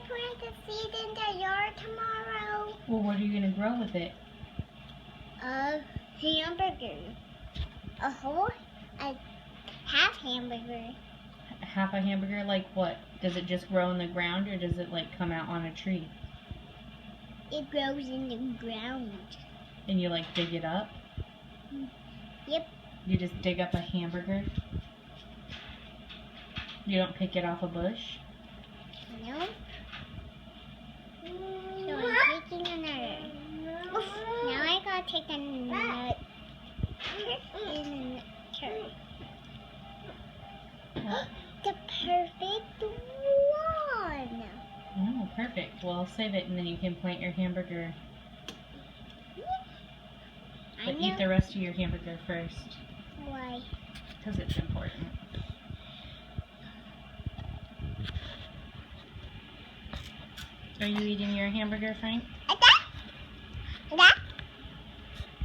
plant the seed in the yard tomorrow? Well, what are you going to grow with it? A hamburger. A half hamburger. Half a hamburger? Like what? Does it just grow in the ground or does it like come out on a tree? It grows in the ground. And you like dig it up? Yep. You just dig up a hamburger? You don't pick it off a bush? No. So I'm taking another. Oof, now I gotta take another. The perfect one. Oh, perfect. Well, I'll save it and then you can plant your hamburger. But eat the rest of your hamburger first. Why? Because it's important. Are you eating your hamburger, Frank? I